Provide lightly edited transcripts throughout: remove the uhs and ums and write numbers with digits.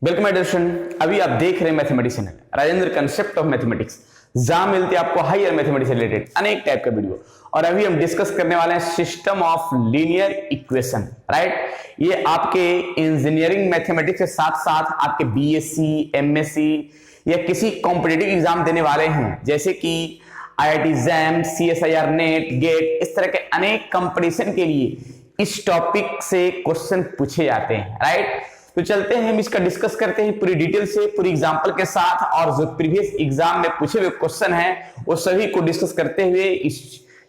Welcome my dear student. अभी आप देख रहे हैं mathematics channel Rajendra concept of mathematics, जहां मिलते हैं आपको हायर मैथमेटिक्स से रिलेटेड अनेक टाइप का वीडियो। और अभी हम डिस्कस करने वाले हैं system of linear equation, right. ये आपके इंजीनियरिंग मैथमेटिक्स के साथ साथ आपके बीएससी, एमएससी या किसी कॉम्पिटिटिव एग्जाम देने वाले हैं, जैसे कि IIT JAM, CSIR NET, GATE, इस तरह के अनेक कंपटीशन के लिए इस टॉपिक से क्वेश्चन पूछे जाते हैं, राइट। तो चलते हैं हम इसका डिस्कस करते हैं पूरी डिटेल से, पूरी एग्जांपल के साथ, और जो प्रीवियस एग्जाम में पूछे हुए क्वेश्चन हैं वो सभी को डिस्कस करते हुए इस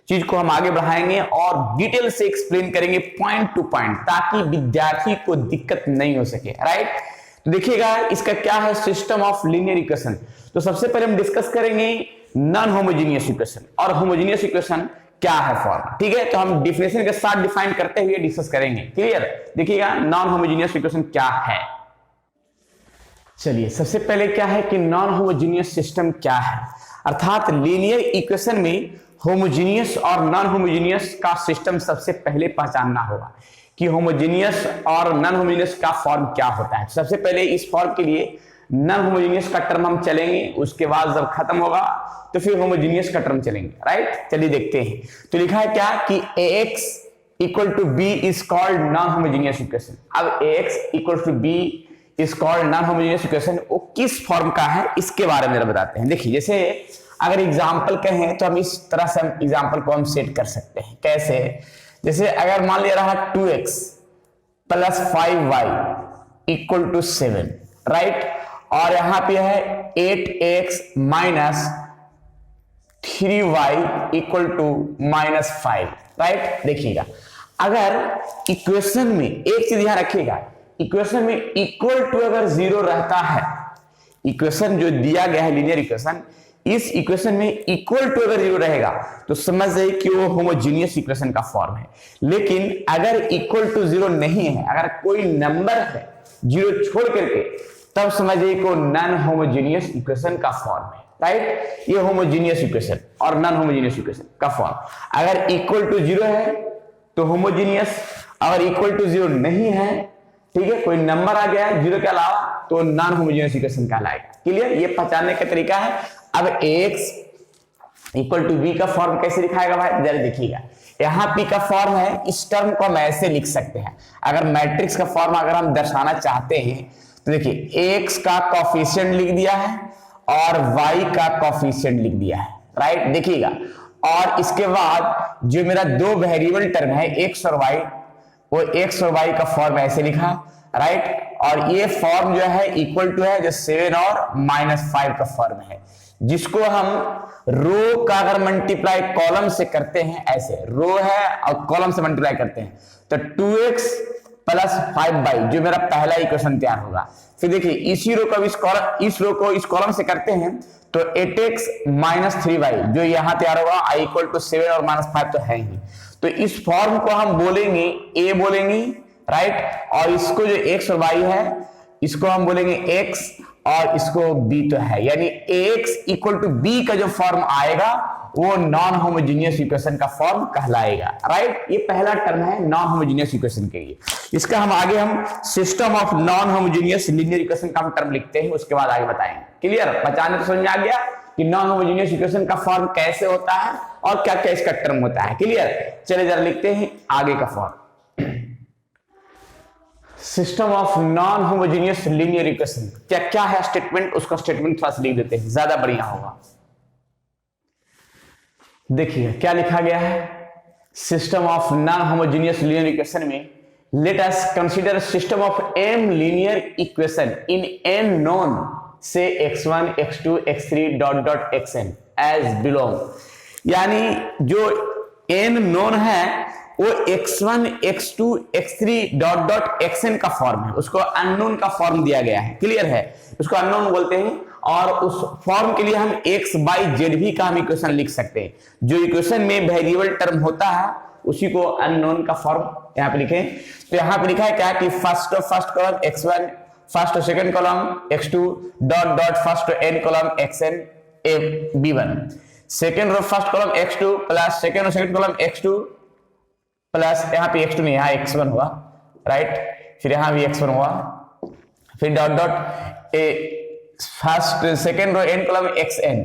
चीज को हम आगे बढ़ाएंगे और डिटेल से एक्सप्लेन करेंगे पॉइंट टू पॉइंट, ताकि विद्यार्थी को दिक्कत नहीं हो सके, राइट। तो देखिएगा इसका क्या है, सिस्टम ऑफ लीनियर इक्वेशन। तो सबसे पहले हम डिस्कस करेंगे नॉन होमोजेनियस इक्वेशन और होमोजेनियस इक्वेशन क्या है फॉर्म, ठीक है। तो हम डिफिनेशन के साथ डिफाइन करते हुए डिस्कस करेंगे, क्लियर। देखिएगा नॉन होमोजेनियस इक्वेशन क्या है। चलिए सबसे पहले क्या है कि नॉन होमोजेनियस सिस्टम क्या है, अर्थात लीनियर इक्वेशन में होमोजेनियस और नॉन होमोजेनियस का सिस्टम सबसे पहले पहचानना होगा कि होमोजेनियस और नॉन होमोजेनियस का फॉर्म क्या होता है। सबसे पहले इस फॉर्म के लिए नॉन होमोजेनियस का टर्म हम चलेंगे, उसके बाद जब खत्म होगा तो फिर होमोजेनियस का टर्म चलेंगे, राइट। चलिए देखते हैं। तो लिखा है क्या कि ax equal to B is called non homogeneous equation. अब ax equal to B is called non homogeneous equation, वो किस फॉर्म का है इसके बारे में बताते हैं। देखिए जैसे अगर एग्जाम्पल कहें तो हम इस तरह से एग्जाम्पल को हम सेट कर सकते हैं। कैसे? जैसे अगर मान लिया रहा 2x plus 5y equal to 7, right. और यहां पे है 8x minus 3y equal to minus 5, right. देखिएगा अगर इक्वेशन में एक चीज ध्यान रखिएगा, इक्वेशन में इक्वल टू अगर 0 रहता है, इक्वेशन जो दिया गया है लीनियर इक्वेशन, इस इक्वेशन में इक्वल टू अगर 0 रहेगा तो समझ जाइए कि वो होमोजेनियस इक्वेशन का फॉर्म है। लेकिन अगर इक्वल टू 0 नहीं है, अगर कोई नंबर है 0 छोड़ करके, तब समझिए कि नॉन होमोजेनियस इक्वेशन का फॉर्म है, राइट। ये होमोजेनियस इक्वेशन और नॉन होमोजेनियस इक्वेशन का फॉर्म। अगर इक्वल टू 0 है तो होमोजेनियस, अगर इक्वल टू 0 नहीं है, ठीक है, कोई नंबर आ गया 0 के अलावा, तो नॉन होमोजेनियस इक्वेशन कहलाएगा। क्लियर? ये पहचानने का तरीका है। अब ax इक्वल टू बी का फॉर्म कैसे दिखाएगा भाई, जरा देखिएगा। यहां p का फॉर्म है, इस टर्म को हम ऐसे लिख सकते हैं। अगर मैट्रिक्स का फॉर्म अगर हम दर्शाना चाहते हैं तो देखिए x का कोफिशिएंट लिख दिया है और y का कोफिशिएंट लिख दिया है, राइट। देखिएगा और इसके बाद जो मेरा दो वेरिएबल टर्म है x और y, वो x और y का फॉर्म ऐसे लिखा, राइट। और ये फॉर्म जो है इक्वल टू है जो 7 और माइनस 5 का फॉर्म है, जिसको हम रो का अगर मल्टीप्लाई कॉलम से करते हैं, ऐसे रो है और कॉलम से मल्टीप्लाई करते हैं तो 2x प्लस 5y जो मेरा पहला इक्वेशन तैयार होगा। फिर देखिए इसी रो को इस रो को इस कॉलम से करते हैं तो 8x माइनस 3y जो यहां तैयार होगा, i इक्वल टू 7 और माइनस 5 तो है ही। तो इस फॉर्म को हम बोलेंगे a बोलेंगे, राइट। और इसको जो x और y है इसको हम बोलेंगे x और इसको b तो है, यानी ax इक्वल टू b का जो फॉर्म आएगा वो नॉन होमोजेनियस इक्वेशन का फॉर्म कहलाएगा, राइट। ये पहला टर्म है नॉन होमोजेनियस इक्वेशन के लिए। इसका हम आगे हम system of non homogeneous linear equation का हम टर्म लिखते हैं, उसके बाद आगे बताएंगे। क्लियर? पहचानने तो समझ में आ गया कि नॉन होमोजेनियस इक्वेशन का फॉर्म कैसे होता है और क्या क्या इसका टर्म होता है। क्लियर? चलिए जरा लिखते हैं आगे का form. System of non homogeneous linear equation क्या क्या है स्टेटमेंट, उसका स्टेटमेंट थोड़ा सा लिख देते हैं, ज्यादा बढ़िया होगा। देखिए क्या लिखा गया है, system of non homogeneous linear equation में let us consider system of m linear equation in n known से x1 x2 x3 dot dot xn as belong. यानी जो n नोन है वो x1 x2 x3 dot dot xn का form है, उसको unknown का फॉर्म दिया गया है। क्लियर है? उसको अननोन बोलते हैं और उस फॉर्म के लिए हम x by z भी का हम इक्वेशन लिख सकते हैं। जो इक्वेशन में वेरिएबल टर्म होता है उसी को अननोन का फॉर्म यहाँ पे लिखें। तो यहाँ पे लिखा है क्या कि first column x1, first second column x2 dot dot first n column xn b1, second row first column x2 plus second column x2 plus यहाँ पे x2 नहीं, यहाँ x1 हुआ, राइट। फिर यहाँ भी x1 हुआ, फिर dot dot A first second row N column X N,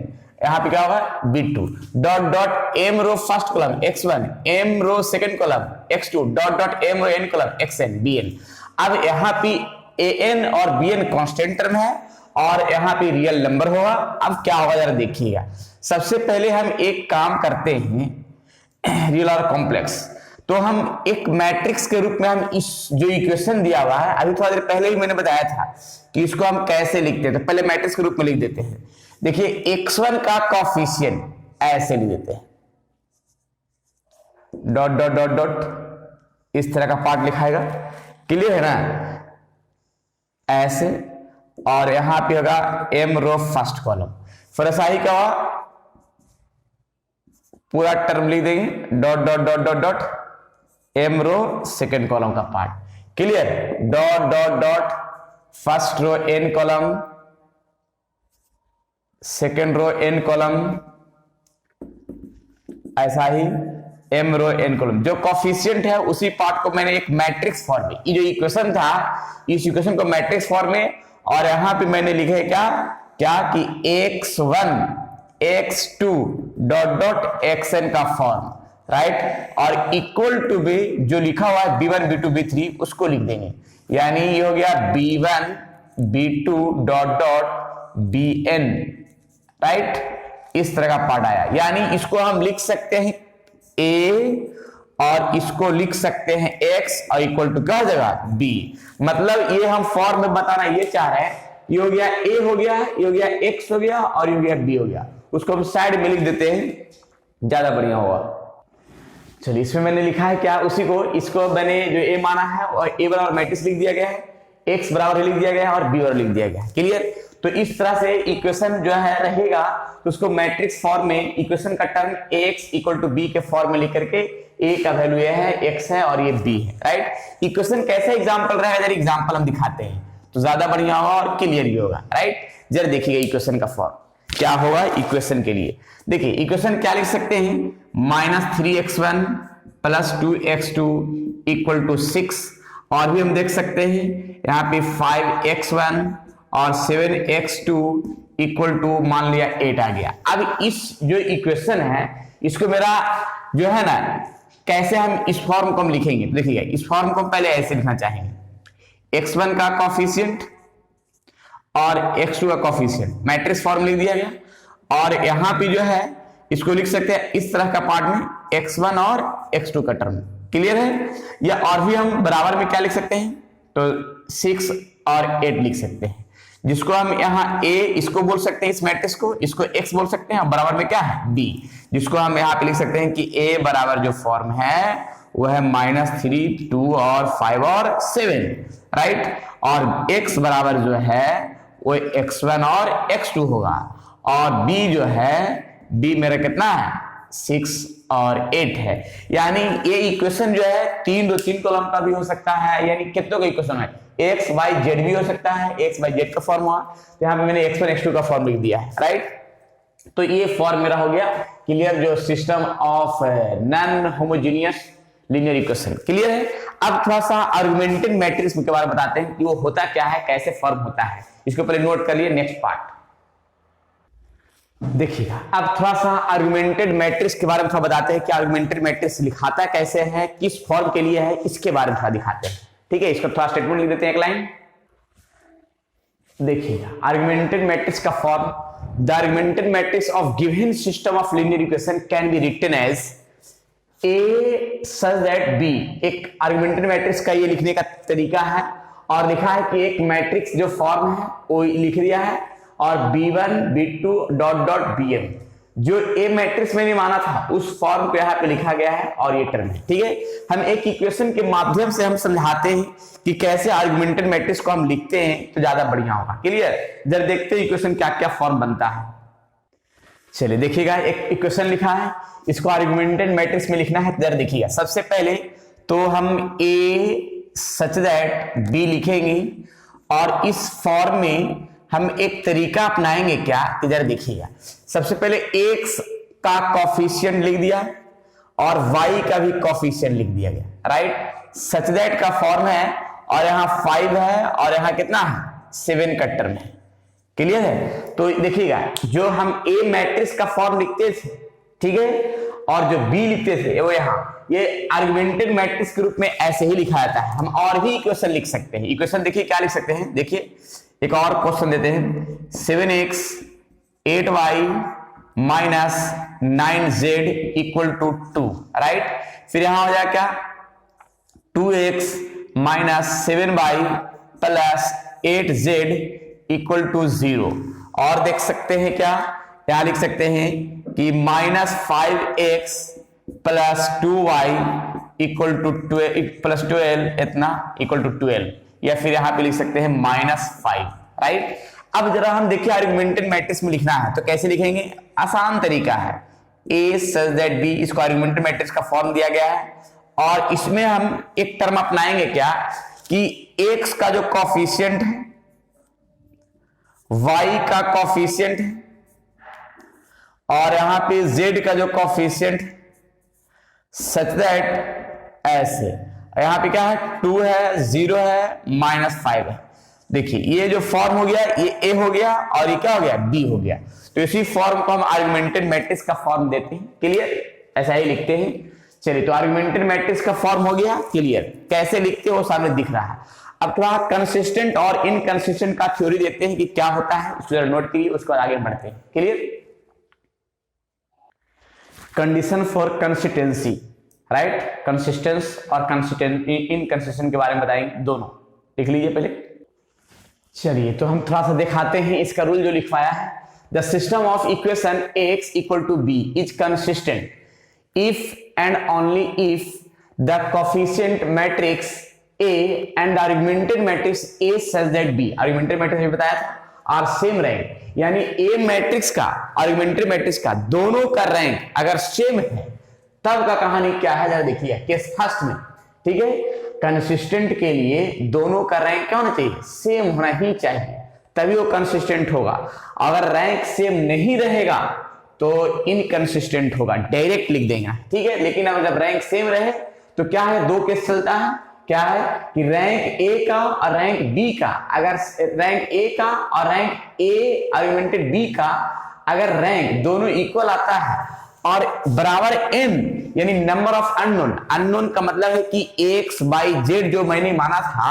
यहां पे क्या होगा B2 dot dot M row first column x1 M row second column x2 dot dot M row N column xn bn। अब यहाँ पे an और bn constant term है और यहाँ पे रियल नंबर होगा। अब क्या होगा जरा देखिएगा। सबसे पहले हम एक काम करते हैं रियल और कॉम्प्लेक्स, तो हम एक मैट्रिक्स के रूप में हम इस जो इक्वेशन दिया हुआ है, अभी थोड़ा देर पहले ही मैंने बताया था कि इसको हम कैसे लिखते हैं, तो पहले मैट्रिक्स के रूप में लिख देते हैं। देखिए x1 का कोफिशिएंट ऐसे लिख देते हैं, डॉट डॉट डॉट डॉट इस तरह का पार्ट लिखाएगा, क्लियर है ना, ऐसे। और यहां पे होगा m रो फर्स्ट कॉलम, फिर ऐसा ही क्या होगा पूरा टर्म लिख देंगे, dot dot dot dot dot m row second column का part, clear, dot dot dot first row n column second row n column, ऐसा ही m रो n कॉलम। जो कोफिशिएंट है उसी पार्ट को मैंने एक मैट्रिक्स फॉर्म में, ये जो इक्वेशन था इस इक्वेशन को मैट्रिक्स फॉर्म में, और यहां पे मैंने लिखे क्या क्या कि x1 x2 dot dot xn का फॉर्म, राइट, और इक्वल टू बी जो लिखा हुआ है b1 b2 b3 उसको लिख देंगे, यानी ये हो गया b1 b2 dot dot bn, right. इस तरह का पार्ट आया, यानी इसको हम लिख सकते हैं a और इसको लिख सकते हैं x और इक्वल टू क्या हो जाएगा b। मतलब ये हम फॉर्म में बताना ये चाह रहे हैं, ये हो गया a हो गया, ये हो गया x हो गया और ये हो गया b हो गया, उसको हम साइड में लिख देते हैं, ज्यादा बढ़िया होगा। चलिए इसमें मैंने लिखा है क्या, उसी को इसको मैंने जो a माना है और a बराबर मैट्रिक्स लिख दिया गया है, x बराबर लिख दिया गया है और b बराबर लिख दिया गया है, क्लियर। तो इस तरह से इक्वेशन जो है रहेगा, तो उसको मैट्रिक्स फॉर्म में इक्वेशन का term ax equal to b के फॉर्म में लिख करके a का वैल्यू ये है, x है और ये b है, राइट। इक्वेशन कैसे एग्जांपल रहेगा, जरा एग्जांपल हम दिखाते हैं तो ज्यादा बढ़िया होगा और क्लियर भी होगा, राइट। जरा देखिएगा इक्वेशन का फॉर्म क्या होगा इक्वेशन के लिए। देखिए इक्वेशन क्या लिख सकते हैं, -3x1 plus 2x2 equal to 6, और भी हम देख सकते हैं यहाँ पे 5x1 और 7x2 इक्वल टू मान लिया 8 आ गया। अब इस जो इक्वेशन है इसको मेरा जो है ना कैसे हम इस फॉर्म को हम लिखेंगे, देखिएगा इस फॉर्म को हम पहले ऐसे लिखना चाहेंगे, x1 का कोफिशिएंट और x2 का कोफिशिएंट मैट्रिक्स फॉर्म लिख दिया गया, और यहां पे जो है इसको लिख सकते हैं इस तरह का पार्ट में x1 और x2 का टर्म, क्लियर है। या और भी हम बराबर में क्या लिख सकते हैं, तो 6 और 8 लिख सकते हैं, जिसको हम यहाँ a इसको बोल सकते हैं, इस मैट्रिक्स को इसको x बोल सकते हैं, और बराबर में क्या है b, जिसको हम यहाँ पे लिख सकते हैं कि a बराबर जो फॉर्म है वो है -3 2 और 5 और 7, राइट, और x बराबर जो है वो x1 और x2 होगा, और b जो है b मेरा कितना है 6 और 8 है। यानी ये इक्वेशन जो है 3 कॉलम का भी हो सकता है, यानी कितनों का इक्वेशन है, एक्स वाई जेड भी हो सकता है, एक्स वाई जेड का फॉर्म हुआ, तो यहाँ पे मैंने x1 x2 का फॉर्म लिख दिया है, राइट। तो ये फॉर्म मेरा हो गया क्लियर, जो system of non homogeneous linear equation, clear है। अब थोड़ा सा आर्गुमेंटेड मैट्रिक्स के बारे में बताते हैं कि वो होता क्या है, कैसे फॉर्म होता है, इसको पहले नोट कर लिए, नेक्स्ट पार्ट देखिएगा। अब थोड़ा सा आर्गुमेंटेड मैट्रिक्स के बारे में थोड़ा बताते हैं कि आर्गुमेंटेड मैट्रिक्स लिखाता कैसे है, किस फॉर्म के लिए है, इसके बारे में थोड़ा दिखाते हैं, ठीक है। इसको थोड़ा स्टेटमेंट लिख देते हैं, एक लाइन देखिएगा। आर्गुमेंटेड मैट्रिक्स का form, the augmented matrix of given system of linear equation can be written as a such that B. एक आर्गुमेंटेड मैट्रिक्स का ये लिखने का तरीका है, और लिखा है कि एक मैट्रिक्स जो फॉर्म है वो लिख दिया है, और b1 b2 dot dot bm, जो ए मैट्रिक्स मैंने माना था उस फॉर्म को यहाँ पे लिखा गया है, और ये टर्म है, ठीक है। हम एक इक्वेशन के माध्यम से हम समझाते हैं कि कैसे आर्गुमेंटेड मैट्रिक्स को हम लिखते हैं तो ज्यादा बढ़िया होगा, क्लियर। जरा देखते हैं इक्वेशन क्या क्या फॉर्म बनता है। चलिए देखिएगा, एक इक्वेशन लिखा है, इसको आर्गुमेंटेड मैट्रिक्स में लिखना है, जरा देखिएगा। सबसे पहले तो हम a सच दैट b लिखेंगे, और इस फॉर्म में हम एक तरीका अपनाएंगे क्या, इधर देखिएगा। सबसे पहले x का कोफिशिएंट लिख दिया और y का भी कोफिशिएंट लिख दिया गया, राइट। सच दैट का फॉर्म है, और यहाँ 5 है और यहाँ कितना है 7 का टर्म है। क्लियर है? तो देखिएगा जो हम ए मैट्रिक्स का फॉर्म लिखते थे, ठीक है, और जो बी लिखते थे वो यहाँ ये आर्गुमेंटेड मैट्रिक्स के रूप में ऐसे ही लिखा जाता है। हम और भी इक्वेशन लिख सकते हैं। इक्वेशन देखिए क्या लिख सकते हैं, देखिए एक और क्वेश्चन देते हैं, 7x 8y minus 9z equal to 2, right. फिर यहां हो जाए क्या, 2x minus 7y plus 8z equal to 0। और देख सकते हैं क्या, यहां लिख सकते हैं कि minus 5x plus 2y equal two plus 12 इतना इक्वल टू 12, या फिर यहां पे लिख सकते हैं -5, राइट। अब जरा हम देखिए आर्गुमेंटेड मैट्रिक्स में लिखना है तो कैसे लिखेंगे, आसान तरीका है, a सच दैट b, इसको आर्गुमेंटेड मैट्रिक्स का फॉर्म दिया गया है। और इसमें हम एक टर्म अपनाएंगे क्या कि x का जो कॉफिशिएंट है, y का कॉफिशिएंट है, और यहां पे z का जो कॉफिशिएंट सच दैट ऐसे, यहां पे क्या है, 2 है, 0 है, -5 है। देखिए ये जो फॉर्म हो गया ये a हो गया और ये क्या हो गया, b हो गया। तो इसी फॉर्म को हम आर्गुमेंटेड मैट्रिक्स का फॉर्म देते हैं। क्लियर? ऐसा ही लिखते हैं। चलिए तो आर्गुमेंटेड मैट्रिक्स का फॉर्म हो गया क्लियर। कैसे लिखते हो सामने दिख रहा है। अब थोड़ा कंसिस्टेंट और इनकंसिस्टेंट का थ्योरी देखते हैं कि क्या होता है, उसको जरा नोट कीजिए, उसके बाद आगे बढ़ते हैं। Clear? Condition for consistency, right, consistence और इनकंसिस्टेंट के बारे में बताएंगे, दोनों लिख लीजिए पहले। चलिए तो हम थोड़ा सा दिखाते हैं इसका रूल जो लिखवाया है। The system of equation x equal to b is consistent if and only if the coefficient matrix a and augmented matrix a such that b, augmented matrix में बताया था, आर सेम रैंक, यानी a matrix का augmented matrix का दोनों का rank अगर same है तब का कहानी क्या है, जरा देखिए केस फर्स्ट में, ठीक है। कंसिस्टेंट के लिए दोनों का रैंक क्या होना चाहिए, सेम होना ही चाहिए, तभी वो कंसिस्टेंट होगा। अगर रैंक सेम नहीं रहेगा तो इनकंसिस्टेंट होगा, डायरेक्ट लिख देंगे, ठीक है। लेकिन अगर जब रैंक सेम रहे तो क्या है, दो केस चलता है, क्या है कि रैंक ए का और रैंक बी का, अगर रैंक ए का और रैंक ए आर्गुमेंटेड बी का अगर रैंक दोनों इक्वल आता है और बराबर n यानी नंबर ऑफ अननोन, अननोन का मतलब है कि x y z जो मैंने माना था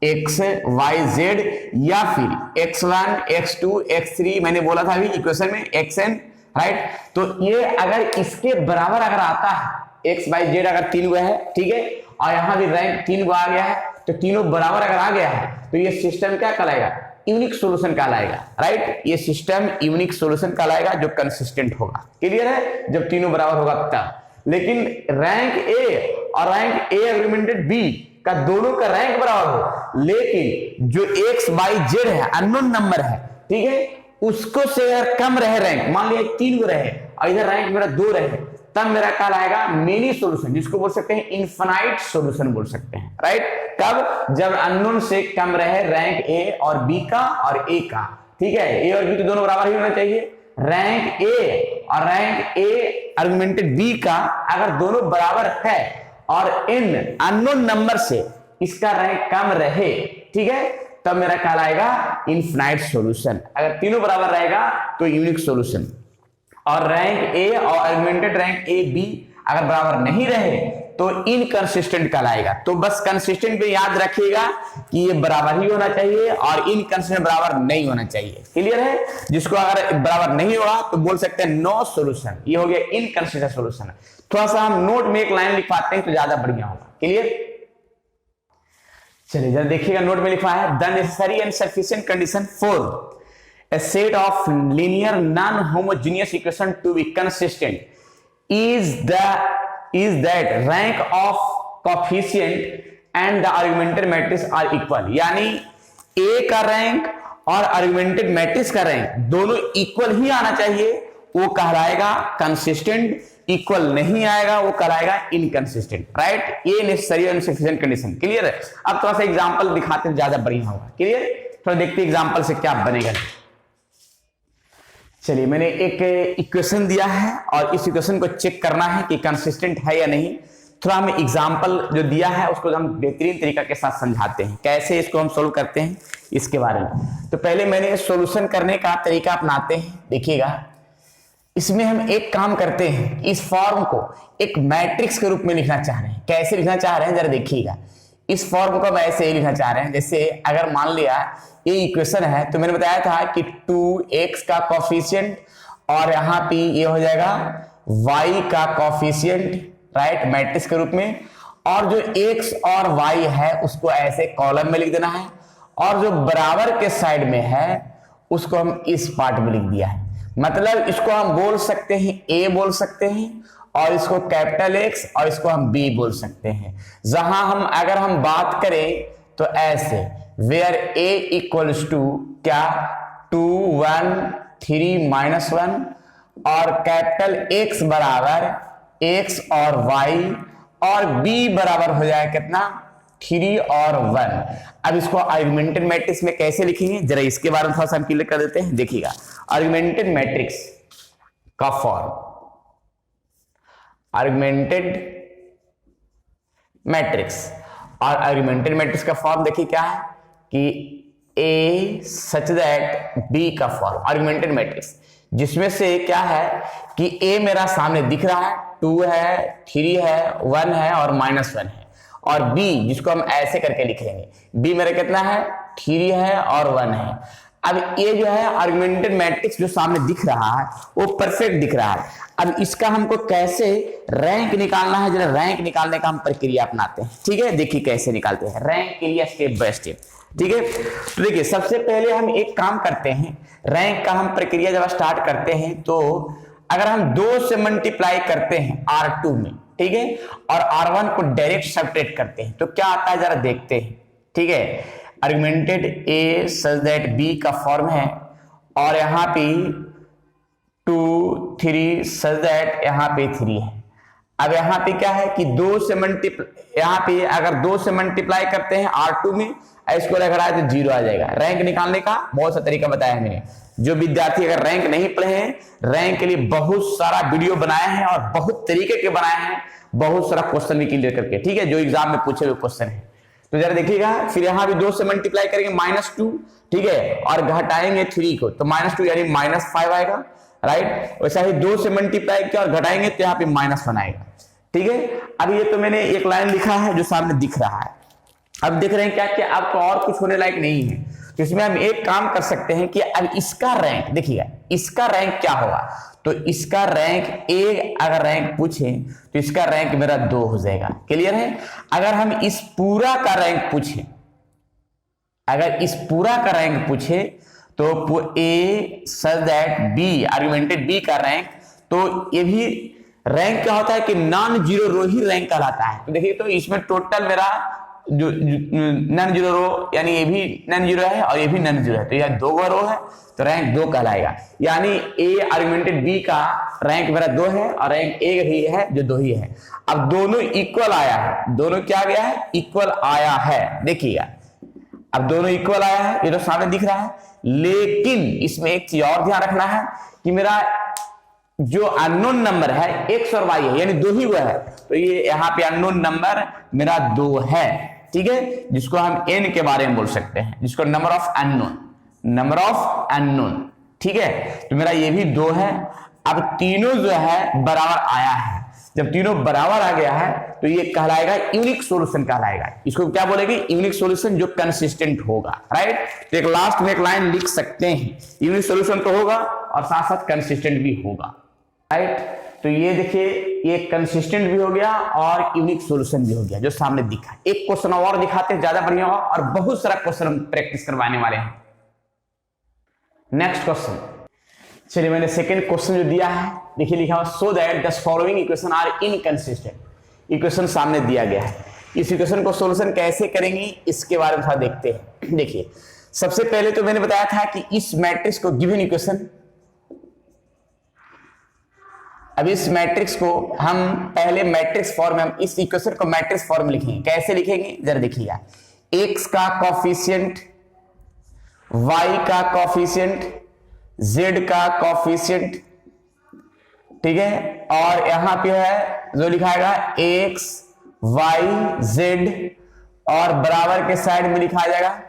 x y z या फिर x1 x2 x3 मैंने बोला था अभी इक्वेशन में xn, राइट। तो ये अगर इसके बराबर अगर आता है x y z अगर 3 गो है, ठीक है, और यहां भी रैंक 3 गो आ गया है, तो तीनों बराबर अगर आ गया है तो ये सिस्टम क्या कहलाएगा, यूनिक सॉल्यूशन कहलाएगा, राइट। ये सिस्टम यूनिक सॉल्यूशन कहलाएगा जो कंसिस्टेंट होगा। क्लियर है? जब तीनों बराबर होगा तब। लेकिन रैंक ए और रैंक ए आर्गुमेंटेड बी का दोनों का रैंक बराबर हो, लेकिन जो एक्स वाई जेड है अननोन नंबर है, ठीक है, उसको से अगर कम रहे रैंक, मान लिया 3 रहे और इधर रैंक मेरा 2 रहे, तब मेरा कहलाएगा मेनी सॉल्यूशन, जिसको बोल सकते हैं इनफिनाइट सॉल्यूशन बोल सकते हैं, राइट। कब? जब अननोन से कम रहे रैंक ए और बी का और ए का, ठीक है, ए और बी तो दोनों बराबर ही होना चाहिए। रैंक ए और रैंक ए आर्गुमेंटेड बी का अगर दोनों बराबर है और इन अननोन नंबर से इसका रैंक कम रहे, ठीक है, तब मेरा कहलाएगा इनफिनाइट सॉल्यूशन। अगर तीनों बराबर रहेगा तो यूनिक सॉल्यूशन। और रैंक ए और आर्गुमेंटेड रैंक ए बी अगर बराबर नहीं रहे तो इनकंसिस्टेंट कहलाएगा। तो बस कंसिस्टेंट पे याद रखिएगा कि ये बराबर ही होना चाहिए और इनकंसिस्टेंट बराबर नहीं होना चाहिए। क्लियर है? जिसको अगर बराबर नहीं होगा तो बोल सकते हैं नो सॉल्यूशन, ये हो गया इनकंसिस्टेंट सॉल्यूशन। थोड़ा सा हम नोट में एक लाइन लिखवाते हैं तो ज्यादा बढ़िया होगा। क्लियर? चलिए जरा देखिएगा, नोट में लिखा है the necessary and sufficient condition for a set of linear non-homogeneous equation to be consistent is that rank of coefficient and the argumented matrix are equal। यानी a का रैंक और आर्गुमेंटेड मैट्रिक्स का rank दोनों equal ही आना चाहिए, वो कहलाएगा consistent. Equal नहीं आएगा वो कहलाएगा इनकंसिस्टेंट, राइट। ये necessary and sufficient condition. Clear है? अब थोड़ा सा एग्जांपल दिखाते हैं ज्यादा बढ़िया होगा। क्लियर? थोड़ा देखते हैं एग्जांपल से क्या बनेगा। चलिए मैंने एक इक्वेशन दिया है और इस इक्वेशन को चेक करना है कि कंसिस्टेंट है या नहीं। थोड़ा हमें एग्जाम्पल जो दिया है उसको हम बेहतरीन तरीका के साथ समझाते हैं, कैसे इसको हम सोल्व करते हैं इसके बारे में। तो पहले मैंने सोल्यूशन करने का तरीका अपनाते हैं। देखिएगा, इसमें हम एक काम करते हैं, इस फॉर्म को एक मैट्रिक्स के रूप में लिखना चाह रहे हैं। कैसे लिखना चाह रहे हैं जरा देखिएगा। इस फॉर्म को हम ऐसे ही लिखना चाह रहे हैं, जैसे अगर मान लिया ये इक्वेशन है, तो मैंने बताया था कि 2x का कोफिशिएंट और यहाँ पे ये हो जाएगा y का कोफिशिएंट, राइट, मैट्रिक्स के रूप में। और जो x और y है उसको ऐसे कॉलम में लिख देना है, और जो बराबर के साइड में है उसको हम इस पार्ट में लिख दिया है। मतलब इसको हम बोल सकते हैं a बोल सकते हैं, और इसको कैपिटल X और इसको हम B बोल सकते हैं। जहां हम अगर हम बात करें तो ऐसे वेयर a इक्वल्स टू क्या 2 1 3 -1, और कैपिटल X बराबर X और Y, और B बराबर हो जाए कितना 3 और 1। अब इसको आर्गुमेंटेड मैट्रिक्स में कैसे लिखेंगे जरा इसके बारे में थोड़ा सा हम क्लियर कर देते हैं। देखिएगा, आर्गुमेंटेड मैट्रिक्स का फॉर्म, आर्गुमेंटेड मैट्रिक्स, और आर्गुमेंटेड मैट्रिक्स का फॉर्म देखिए क्या है कि A सच दैट B का फॉर्म, आर्गुमेंटेड मैट्रिक्स, जिसमें से क्या है कि A मेरा सामने दिख रहा है, 2 है, 3 है, 1 है और -1 है, और B जिसको हम ऐसे करके लिख लेंगे, B मेरा कितना है 3 है और 1 है। अब ये जो है आर्गुमेंटेड मैट्रिक्स जो सामने दिख रहा है वो परफेक्ट दिख रहा है। अब इसका हमको कैसे रैंक निकालना है, जरा रैंक निकालने का हम प्रक्रिया अपनाते हैं। ठीक है, देखिए कैसे निकालते हैं रैंक के लिए स्टेप बाय स्टेप। ठीक है, तो देखिए सबसे पहले हम एक काम करते हैं, रैंक का हम प्रक्रिया जब स्टार्ट करते हैं तो अगर हम 2 से मल्टीप्लाई करते हैं R2 में, ठीक है, और R1 को डायरेक्ट सब्ट्रैक्ट करते हैं तो क्या आता है जरा देखते हैं। ठीक है, augmented A such that B का फॉर्म है, और यहाँ पे 2 3 सच दैट यहाँ पे 3 है। अब यहाँ पे क्या है कि 2 से मल्टीप्लाई, यहाँ पे अगर 2 से मल्टीप्लाई करते हैं R2 में, इसको लग रहा है तो 0 आ जाएगा। रैंक निकालने का बहुत सा तरीका बताया है मैंने। जो विद्यार्थी अगर रैंक नहीं पढ़े हैं, रैंक के लिए बहुत सारा वीडियो बनाए हैं और बहुत तरीके के बनाए हैं, बहुत सारा क्वेश्चन भी क्लियर करके, ठीक है, जो एग्जाम में पूछे हुए क्वेश्चन है। तो जरा देखिएगा, फिर यहां भी 2 से मल्टीप्लाई करेंगे -2, ठीक है, और घटाएंगे 3 को तो -2 यानी -5 आएगा, राइट। वैसा ही 2 से मल्टीप्लाई किया और घटाएंगे तो यहाँ पे -1 आएगा। ठीक है, अब ये तो मैंने एक लाइन लिखा है जो सामने दिख रहा है। अब देख रहे हैं क्या क्या, अब तो और कुछ होने लायक नहीं है, तो इसमें हम एक काम कर सकते हैं कि अब इसका रैंक देखिएगा, इसका रैंक क्या होगा, तो इसका रैंक अगर रैंक पूछे तो इसका रैंक मेरा 2 हो जाएगा। क्लियर है। अगर हम इस पूरा का रैंक पूछे, अगर इस पूरा का रैंक पूछे तो A such that B, augmented B का रैंक, तो ये भी रैंक क्या होता है कि नॉन जीरो रो ही रैंक कहलाता है। तो देखिए, तो इसमें टोटल मेरा जो नॉन जीरो रो, यानी ये भी नॉन जीरो है और ये भी नॉन जीरो है, तो यह 2 रो है तो रैंक 2 कहलाएगा। यानी A आर्गुमेंटेड B का रैंक मेरा 2 है और रैंक A भी है जो 2 ही है। अब दोनों इक्वल आया है, दोनों क्या गया है, इक्वल आया है। देखिएगा, अब दोनों इक्वल आया है, ये तो सामने दिख रहा है, लेकिन इसमें एक चीज और ध्यान रखना है कि मेरा जो अननोन नंबर है X और Y है, यानी 2 ही हुआ है, तो ये यहाँ पे अननोन नंबर मेरा 2 है। ठीक है, जिसको हम n के बारे में बोल सकते हैं, जिसको नंबर ऑफ अननोन, ठीक है, तो मेरा ये भी 2 है। अब तीनों जो है बराबर आया है, जब तीनों बराबर आ गया है तो ये कहलाएगा यूनिक सॉल्यूशन कहलाएगा। इसको क्या बोलेंगे, यूनिक सॉल्यूशन जो कंसिस्टेंट होगा, राइट। तो एक लास्ट में एक लाइन लिख सकते हैं, यूनिक सॉल्यूशन तो होगा और साथ साथ कंसिस्टेंट भी होगा, राइट। तो ये देखिए, ये कंसिस्टेंट भी हो गया और यूनिक सॉल्यूशन भी हो गया जो सामने दिखा। एक क्वेश्चन और दिखाते हैं, ज्यादा बढ़िया होगा, और बहुत सारा क्वेश्चन हम प्रैक्टिस करवाने वाले हैं। नेक्स्ट क्वेश्चन, चलिए मैंने सेकंड क्वेश्चन जो दिया है, देखिए लिखा हुआ so that the following equation are inconsistent. Equation सामने दिया गया है, इस इक्वेशन को सॉल्यूशन कैसे करेंगे इसके बारे में थोड़ा देखते हैं। देखिए, सबसे पहले तो मैंने बताया था कि इस मैट्रिक्स को गिवन इक्वेशन, अब इस मैट्रिक्स को हम पहले मैट्रिक्स फॉर्म में, हम इस इक्वेशन को मैट्रिक्स फॉर्म में लिखेंगे। कैसे लिखेंगे जरा देखिएगा, x का कोफिशिएंट, y का कोफिशिएंट, z का कोफिशिएंट, ठीक है, और यहां पे है जो लिखाएगा x वाई जेड और बराबर के साइड में लिखा जाएगा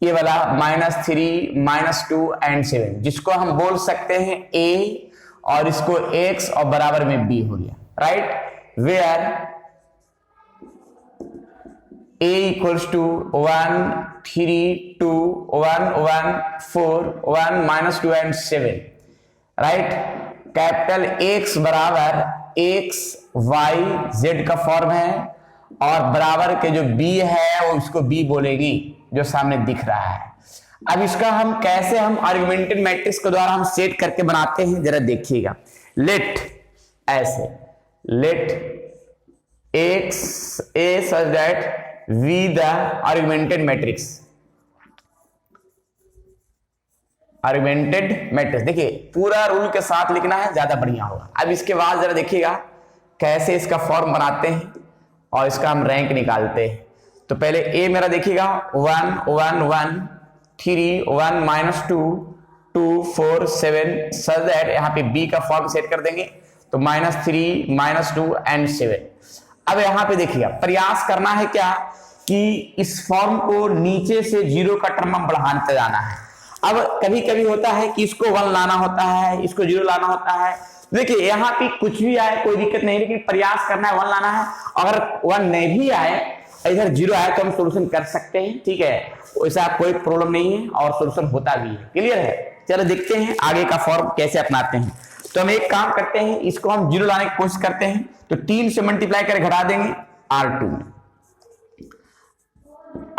ये वाला -3 -2 एंड 7, जिसको हम बोल सकते हैं ए और इसको x और बराबर में b हो गया, right. Where a equals to 1 3 2 1 1 4 1 -2 and 7, right. Capital X बराबर x y z का फॉर्म है और बराबर के जो b है वो उसको b बोलेगी जो सामने दिख रहा है। अब इसका हम कैसे हम आर्गुमेंटेड मैट्रिक्स के द्वारा हम सेट करके बनाते हैं जरा देखिएगा। लेट ऐसे let x a such that v the argumented matrix, augmented matrix. देखिए पूरा रूल के साथ लिखना है, ज्यादा बढ़िया होगा। अब इसके बाद जरा देखिएगा कैसे इसका फॉर्म बनाते हैं और इसका हम रैंक निकालते हैं। तो पहले ए मेरा देखिएगा 1 1 1 3 1 -2 2 4 7 सच दैट यहाँ पे बी का फॉर्म सेट कर देंगे तो -3 -2 एंड 7। अब यहाँ पे देखिएगा प्रयास करना है क्या कि इस फॉर्म को नीचे से 0 का टर्म हम बढ़ाते जाना है। अब कभी कभी होता है कि इसको 1 लाना होता है, इसको 0 लाना होता है। देखिए यहाँ पे कुछ भी आए कोई दिक्कत नहीं, लेकिन प्रयास करना है 1 लाना है। अगर 1 नहीं भी आए इधर 0 आए तो हम सोल्यूशन कर सकते हैं, ठीक है, वैसा कोई प्रॉब्लम नहीं है और सोल्यूशन होता भी है। क्लियर है? चलो देखते हैं आगे का फॉर्म कैसे अपनाते हैं। तो हम एक काम करते हैं, इसको हम 0 लाने की कोशिश करते हैं तो 3 से मल्टीप्लाई कर घटा देंगे R2 में,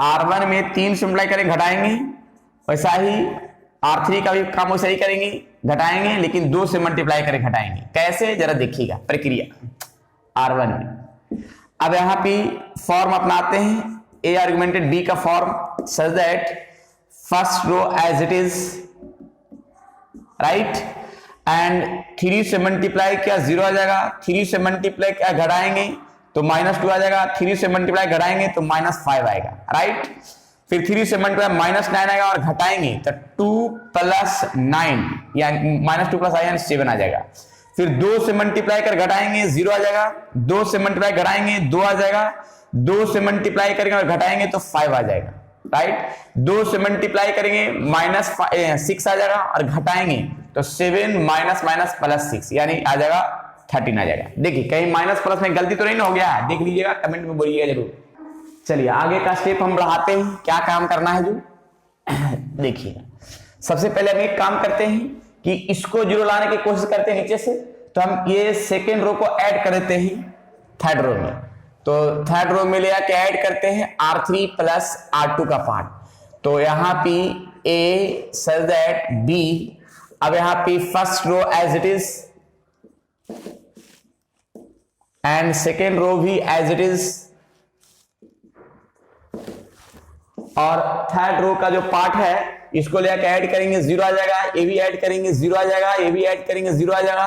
R1 में 3 से मल्टीप्लाई करें घटाएंगे, वैसा ही R3 का भी काम वैसा ही करेंगे घटाएंगे, लेकिन 2 से मल्टीप्लाई करें घटाएंगे। कैसे जरा देखिएगा प्रक्रिया R1 में। अब यहां पे फॉर्म अपनाते हैं ए आर्गुमेंटेड बी का form such that first row as it is, right, and 3 से मल्टीप्लाई किया 0 आ जाएगा, 3 से मल्टीप्लाई किया घटाएंगे तो -2 आ जाएगा, 3 से मल्टीप्लाई घटाएंगे तो -5 आएगा, राइट। फिर 3 से मल्टीप्लाई -9 आएगा और घटाएंगे तो 2 + 9 या -2 + 9 7 आ जाएगा। फिर 2 से मल्टीप्लाई कर घटाएंगे 0 आ जाएगा, 2 से मल्टीप्लाई घटाएंगे 2 आ जाएगा, 2 से मल्टीप्लाई करेंगे और घटाएंगे तो 5 आ जाएगा, राइट। 2 से मल्टीप्लाई करेंगे -6 आ जाएगा और घटाएंगे तो 7 - +6 यानी आ जाएगा 13 आ जाएगा। देखिए कहीं माइनस प्लस में गलती तो नहीं ना हो गया, देख लीजिएगा, कमेंट में बोलिएगा जरूर। चलिए आगे का स्टेप हम बढ़ाते हैं, क्या काम करना है जो देखिए सबसे पहले हम एक काम करते हैं कि इसको 0 लाने की कोशिश करते हैं नीचे से, तो हम ये सेकेंड रो को ऐड कर देते हैं थर्ड रो में। तो थर्ड रो में ले आके ऐड करते हैं R3 + R2 का पार्ट। तो यहाँ पे A सच दैट B, अब यहाँ पे first row as it is and second row भी एज इट इज, और थर्ड रो का जो पार्ट है इसको लेकर ऐड करेंगे 0 आ जाएगा, ये भी ऐड करेंगे 0 आ जाएगा, ये भी ऐड करेंगे 0 आ जाएगा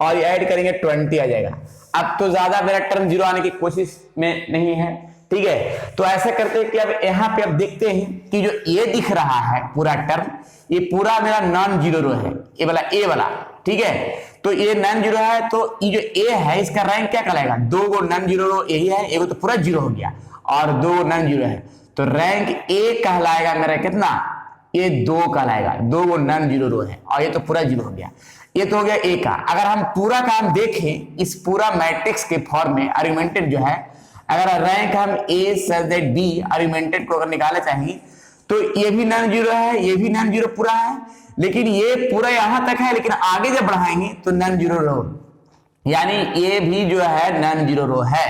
और ये ऐड करेंगे 20 आ जाएगा। अब तो ज्यादा मेरा टर्म 0 आने की कोशिश में नहीं है, ठीक है। तो ऐसा करते हैं कि अब यहाँ पे अब देखते हैं कि जो ये दिख रहा है पूरा टर्म, ये पूरा मेरा नॉन जीरो रो है, ये वाला ए वाला, ठीक है। तो ये नॉन जीरो है, तो ये जो ए है इसका रैंक क्या कहलाएगा, 2 गो नॉन जीरो रो यही है, एगो तो पूरा 0 हो गया और 2 नॉन जीरो है, तो रैंक ए कहलाएगा मेरा कितना, ये 2 कहलाएगा, 2 गो नॉन जीरो रो है और ये तो पूरा 0 हो गया। ये तो हो गया ए का। अगर हम पूरा काम देखें इस पूरा मैट्रिक्स के फॉर्म में आर्गुमेंटेड जो है, अगर रैंक हम ए सच दैट बी आर्गुमेंटेड को अगर निकालना चाहिए तो ये भी नॉन जीरो है, ये भी नॉन जीरो पूरा है, लेकिन ये पूरा यहां तक है, लेकिन आगे जब बढ़ाएंगे तो नॉन जीरो रो, यानी ये भी जो है नॉन जीरो रो है,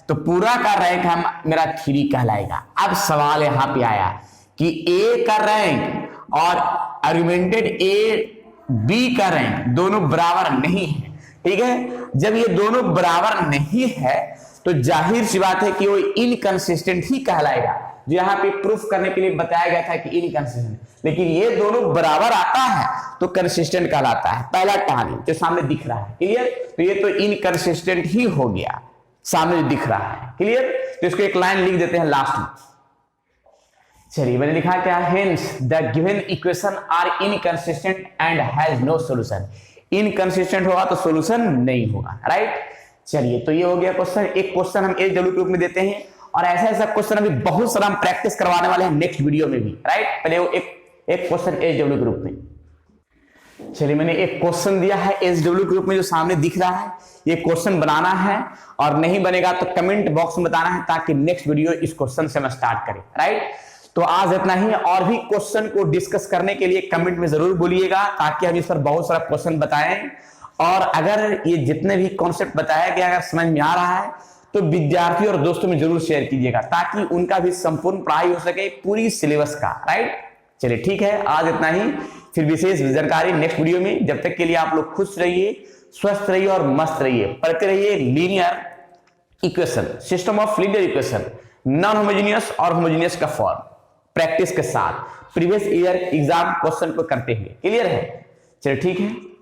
तो पूरा का रैंक हम मेरा 3 कहलाएगा। अब सवाल यहां पे आया कि ए का रैंक और आर्गुमेंटेड ए बी का रैंक दोनों बराबर नहीं है, ठीक है। जब ये दोनों बराबर नहीं है तो जाहिर सी बात है कि वो इनकंसिस्टेंट ही कहलाएगा, जो यहाँ पे प्रूफ करने के लिए बताया गया था कि इनकंसिस्टेंट, लेकिन ये दोनों बराबर आता है तो कंसिस्टेंट कहलाता है। पहला कहानी जो सामने दिख रहा है, क्लियर, तो ये तो इनकंसिस्टेंट ही हो गया, सामने जो दिख रहा है, क्लियर। तो इसको एक लाइन लिख देते हैं लास्ट में। चलिए मैंने लिखा क्या, hence the given equation are inconsistent and has no solution. Inconsistent होगा तो सॉल्यूशन नहीं होगा, राइट। चलिए, तो ये हो गया क्वेश्चन। एक क्वेश्चन हम एच डब्ल्यू के रूप में देते हैं, और ऐसा ऐसा क्वेश्चन अभी बहुत सारा हम प्रैक्टिस करवाने वाले हैं नेक्स्ट वीडियो में भी, राइट। पहले वो एक क्वेश्चन एच डब्ल्यू के रूप में। चलिए, मैंने एक क्वेश्चन दिया है एच डब्ल्यू के रूप में जो सामने दिख रहा है, ये क्वेश्चन बनाना है, और नहीं बनेगा तो कमेंट बॉक्स में बताना है, ताकि नेक्स्ट वीडियो इस क्वेश्चन से हम स्टार्ट करें, राइट। तो आज इतना ही, और भी क्वेश्चन को डिस्कस करने के लिए कमेंट में जरूर बोलिएगा, ताकि हम इस पर बहुत सारा क्वेश्चन बताएं। और अगर ये जितने भी कॉन्सेप्ट बताया गया अगर समझ में आ रहा है तो विद्यार्थी और दोस्तों में जरूर शेयर कीजिएगा, ताकि उनका भी संपूर्ण पढ़ाई हो सके पूरी सिलेबस का, राइट। चलिए ठीक है, आज इतना ही, फिर विशेष जानकारी नेक्स्ट वीडियो में। जब तक के लिए आप लोग खुश रहिए, स्वस्थ रहिए और मस्त रहिए। पढ़ते रहिए linear equation, system of linear equation, non homogeneous और होमोजेनियस का फॉर्म प्रैक्टिस के साथ प्रीवियस ईयर एग्जाम क्वेश्चन को करते हुए। क्लियर है? चलिए ठीक है।